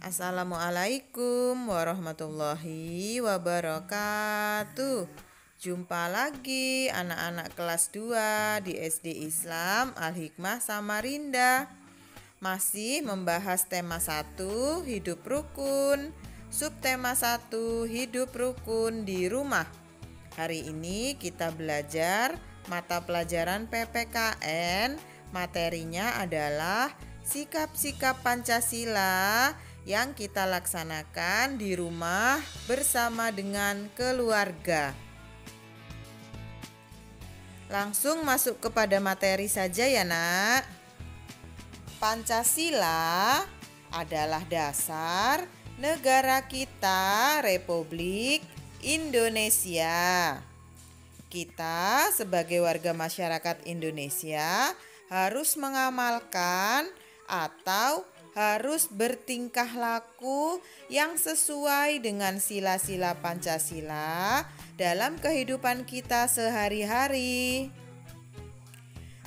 Assalamualaikum warahmatullahi wabarakatuh. Jumpa lagi anak-anak kelas 2 di SD Islam Al-Hikmah Samarinda. Masih membahas tema 1, hidup rukun. Subtema 1, hidup rukun di rumah. Hari ini kita belajar mata pelajaran PPKN. Materinya adalah sikap-sikap Pancasila yang kita laksanakan di rumah bersama dengan keluarga. Langsung masuk kepada materi saja ya nak. Pancasila adalah dasar negara kita, Republik Indonesia. Kita sebagai warga masyarakat Indonesia harus mengamalkan atau harus bertingkah laku yang sesuai dengan sila-sila Pancasila dalam kehidupan kita sehari-hari.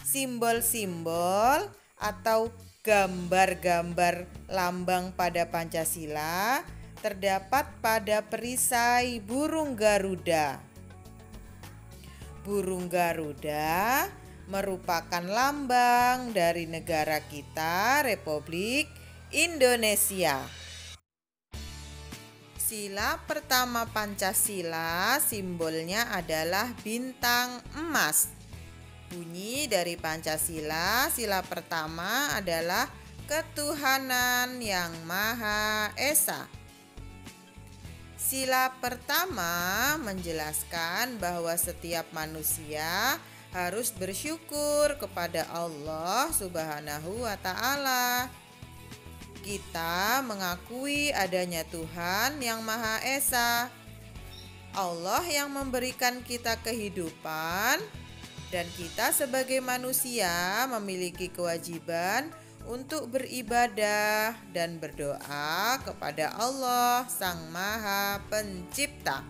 Simbol-simbol atau gambar-gambar lambang pada Pancasila terdapat pada perisai burung Garuda. Burung Garuda merupakan lambang dari negara kita, Republik Indonesia. Sila pertama Pancasila simbolnya adalah bintang emas. Bunyi dari Pancasila, sila pertama adalah ketuhanan yang Maha Esa. Sila pertama menjelaskan bahwa setiap manusia harus bersyukur kepada Allah Subhanahu wa Ta'ala. Kita mengakui adanya Tuhan yang Maha Esa, Allah yang memberikan kita kehidupan, dan kita sebagai manusia memiliki kewajiban untuk beribadah dan berdoa kepada Allah Sang Maha Pencipta.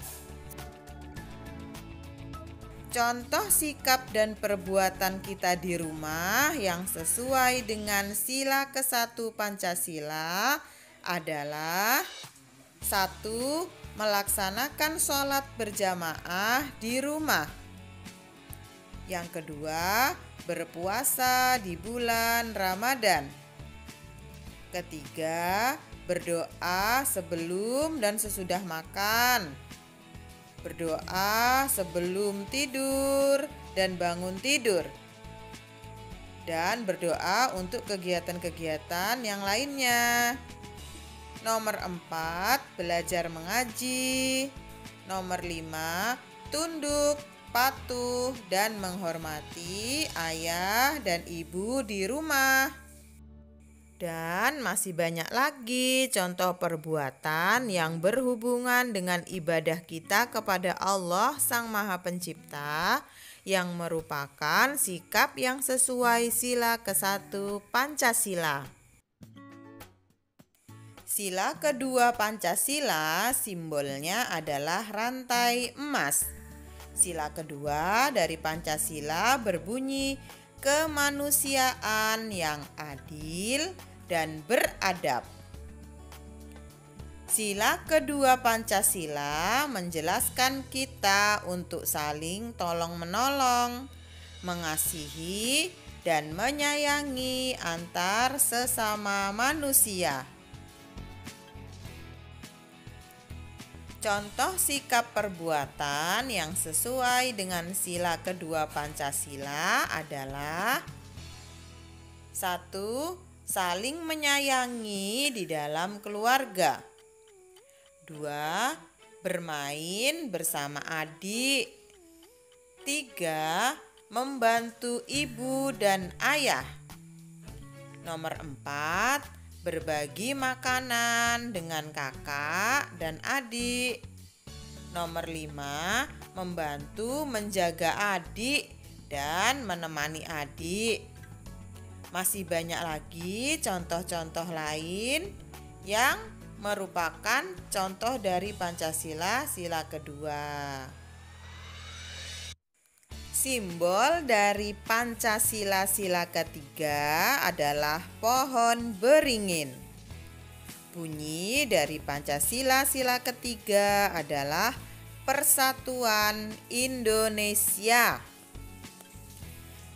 Contoh sikap dan perbuatan kita di rumah yang sesuai dengan sila ke-1 Pancasila adalah 1. Melaksanakan sholat berjamaah di rumah. Yang kedua, berpuasa di bulan Ramadan. Ketiga, berdoa sebelum dan sesudah makan. Berdoa sebelum tidur dan bangun tidur. Dan berdoa untuk kegiatan-kegiatan yang lainnya. Nomor 4, belajar mengaji. Nomor 5, tunduk, patuh, dan menghormati ayah dan ibu di rumah. Dan masih banyak lagi contoh perbuatan yang berhubungan dengan ibadah kita kepada Allah Sang Maha Pencipta yang merupakan sikap yang sesuai sila ke-1 Pancasila. Sila kedua Pancasila simbolnya adalah rantai emas. Sila kedua dari Pancasila berbunyi kemanusiaan yang adil dan beradab. Sila kedua Pancasila menjelaskan kita untuk saling tolong-menolong, mengasihi, dan menyayangi antar sesama manusia. Contoh sikap perbuatan yang sesuai dengan sila kedua Pancasila adalah 1. Saling menyayangi di dalam keluarga. 2. Bermain bersama adik. 3. Membantu ibu dan ayah. Nomor 4. Berbagi makanan dengan kakak dan adik. Nomor 5. Membantu menjaga adik dan menemani adik. Masih banyak lagi contoh-contoh lain yang merupakan contoh dari Pancasila sila kedua. Simbol dari Pancasila sila ketiga adalah pohon beringin. Bunyi dari Pancasila sila ketiga adalah Persatuan Indonesia.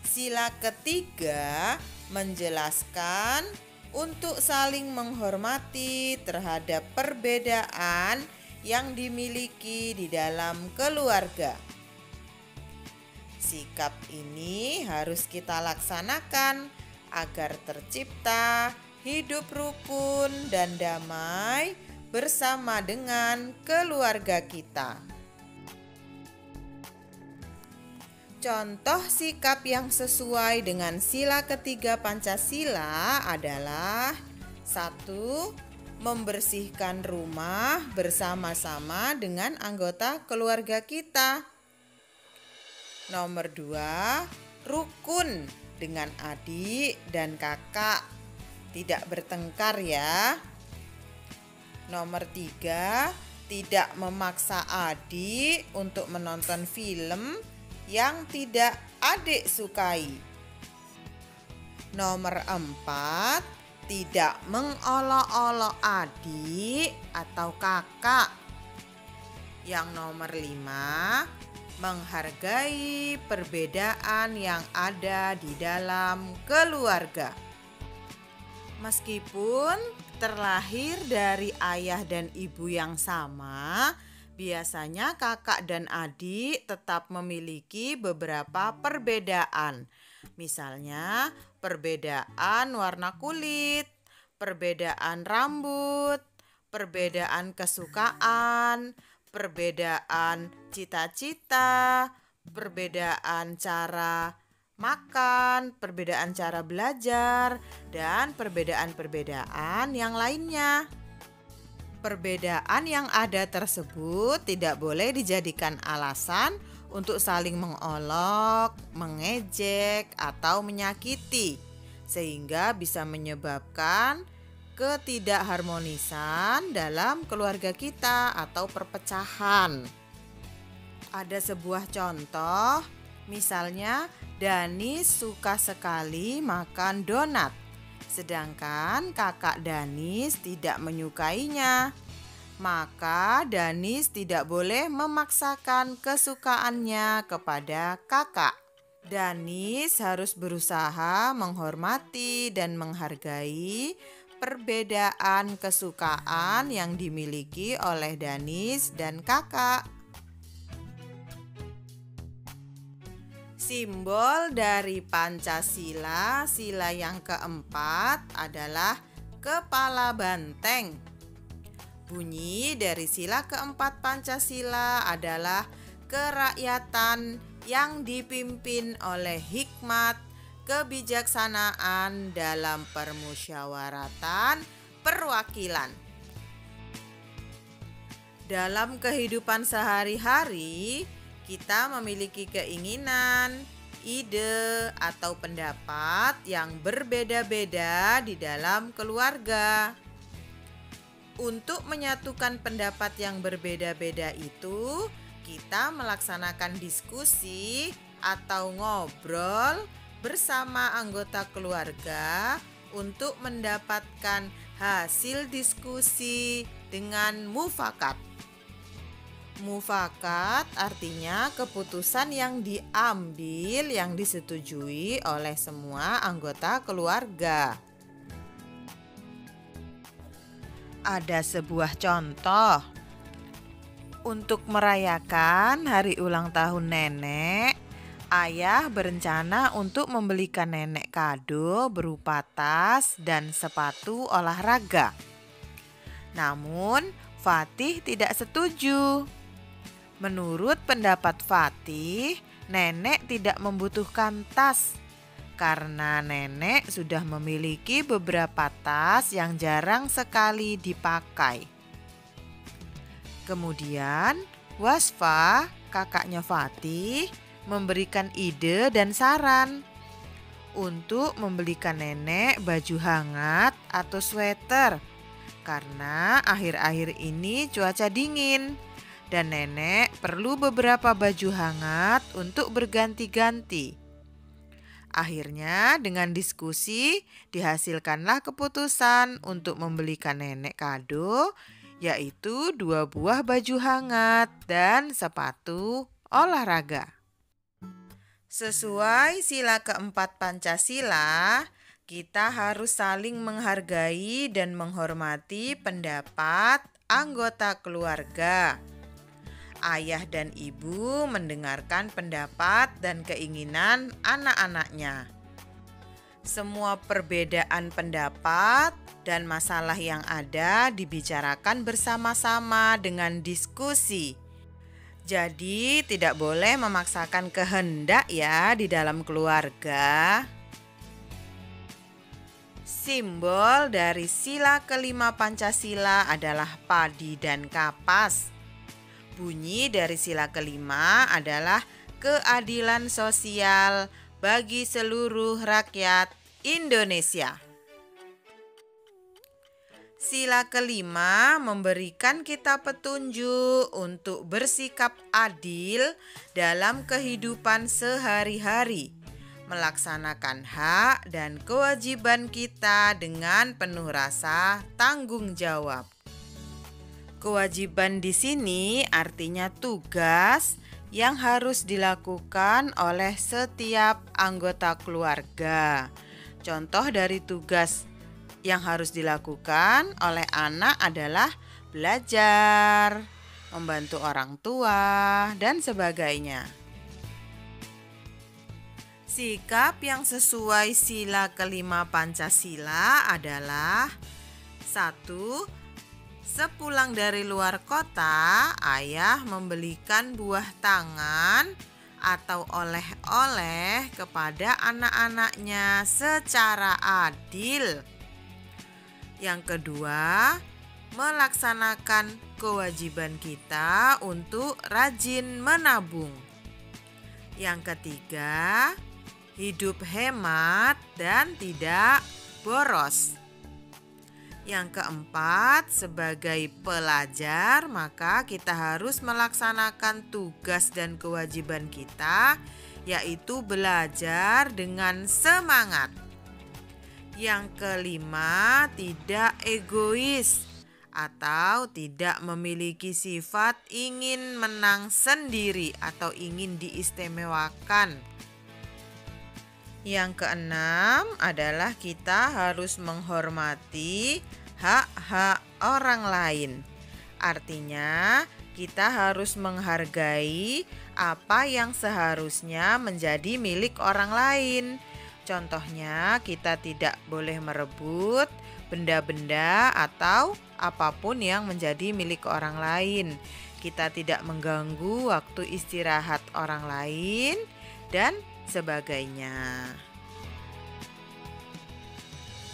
Sila ketiga menjelaskan untuk saling menghormati terhadap perbedaan yang dimiliki di dalam keluarga. Sikap ini harus kita laksanakan agar tercipta hidup rukun dan damai bersama dengan keluarga kita. Contoh sikap yang sesuai dengan sila ketiga Pancasila adalah 1. Membersihkan rumah bersama-sama dengan anggota keluarga kita. Nomor 2, rukun dengan adik dan kakak, tidak bertengkar ya. Nomor 3, tidak memaksa adik untuk menonton film yang tidak adik sukai. Nomor 4, tidak mengolok-olok adik atau kakak. Yang nomor 5, menghargai perbedaan yang ada di dalam keluarga. Meskipun terlahir dari ayah dan ibu yang sama, biasanya kakak dan adik tetap memiliki beberapa perbedaan. Misalnya, perbedaan warna kulit, perbedaan rambut, perbedaan kesukaan, perbedaan cita-cita, perbedaan cara makan, perbedaan cara belajar, dan perbedaan-perbedaan yang lainnya. Perbedaan yang ada tersebut tidak boleh dijadikan alasan untuk saling mengolok, mengejek, atau menyakiti, sehingga bisa menyebabkan ketidakharmonisan dalam keluarga kita atau perpecahan. Ada sebuah contoh, misalnya Danis suka sekali makan donat, sedangkan kakak Danis tidak menyukainya. Maka Danis tidak boleh memaksakan kesukaannya kepada kakak. Danis harus berusaha menghormati dan menghargai perbedaan kesukaan yang dimiliki oleh Danis dan kakak. Simbol dari Pancasila, sila yang keempat adalah kepala banteng. Bunyi dari sila keempat Pancasila adalah kerakyatan yang dipimpin oleh hikmat, kebijaksanaan dalam permusyawaratan perwakilan. Dalam kehidupan sehari-hari, kita memiliki keinginan, ide, atau pendapat yang berbeda-beda di dalam keluarga. Untuk menyatukan pendapat yang berbeda-beda itu, kita melaksanakan diskusi atau ngobrol bersama anggota keluarga untuk mendapatkan hasil diskusi dengan mufakat. Mufakat artinya keputusan yang diambil yang disetujui oleh semua anggota keluarga. Ada sebuah contoh. Untuk merayakan hari ulang tahun nenek, ayah berencana untuk membelikan nenek kado berupa tas dan sepatu olahraga. Namun, Fatih tidak setuju. Menurut pendapat Fatih, nenek tidak membutuhkan tas karena nenek sudah memiliki beberapa tas yang jarang sekali dipakai. Kemudian, Wasfa, kakaknya Fatih, memberikan ide dan saran untuk membelikan nenek baju hangat atau sweater karena akhir-akhir ini cuaca dingin dan nenek perlu beberapa baju hangat untuk berganti-ganti. Akhirnya dengan diskusi dihasilkanlah keputusan untuk membelikan nenek kado, yaitu 2 buah baju hangat dan sepatu olahraga. Sesuai sila keempat Pancasila, kita harus saling menghargai dan menghormati pendapat anggota keluarga. Ayah dan ibu mendengarkan pendapat dan keinginan anak-anaknya. Semua perbedaan pendapat dan masalah yang ada dibicarakan bersama-sama dengan diskusi. Jadi, tidak boleh memaksakan kehendak ya di dalam keluarga. Simbol dari sila kelima Pancasila adalah padi dan kapas. Bunyi dari sila kelima adalah keadilan sosial bagi seluruh rakyat Indonesia. Sila kelima memberikan kita petunjuk untuk bersikap adil dalam kehidupan sehari-hari, melaksanakan hak dan kewajiban kita dengan penuh rasa tanggung jawab. Kewajiban di sini artinya tugas yang harus dilakukan oleh setiap anggota keluarga. Contoh dari tugas yang harus dilakukan oleh anak adalah belajar, membantu orang tua, dan sebagainya. Sikap yang sesuai sila kelima Pancasila adalah 1. Sepulang dari luar kota, ayah membelikan buah tangan atau oleh-oleh kepada anak-anaknya secara adil. Yang kedua, melaksanakan kewajiban kita untuk rajin menabung. Yang ketiga, hidup hemat dan tidak boros. Yang keempat, sebagai pelajar, maka kita harus melaksanakan tugas dan kewajiban kita, yaitu belajar dengan semangat. Yang kelima, tidak egois atau tidak memiliki sifat ingin menang sendiri atau ingin diistimewakan. Yang keenam adalah kita harus menghormati hak-hak orang lain. Artinya, kita harus menghargai apa yang seharusnya menjadi milik orang lain. Contohnya, kita tidak boleh merebut benda-benda atau apapun yang menjadi milik orang lain. Kita tidak mengganggu waktu istirahat orang lain dan sebagainya.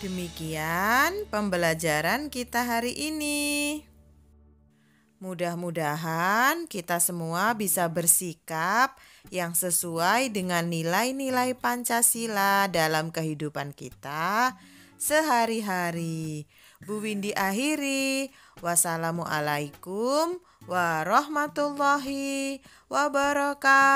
Demikian pembelajaran kita hari ini. Mudah-mudahan kita semua bisa bersikap yang sesuai dengan nilai-nilai Pancasila dalam kehidupan kita sehari-hari. Bu Windy akhiri. Wassalamualaikum warahmatullahi wabarakatuh.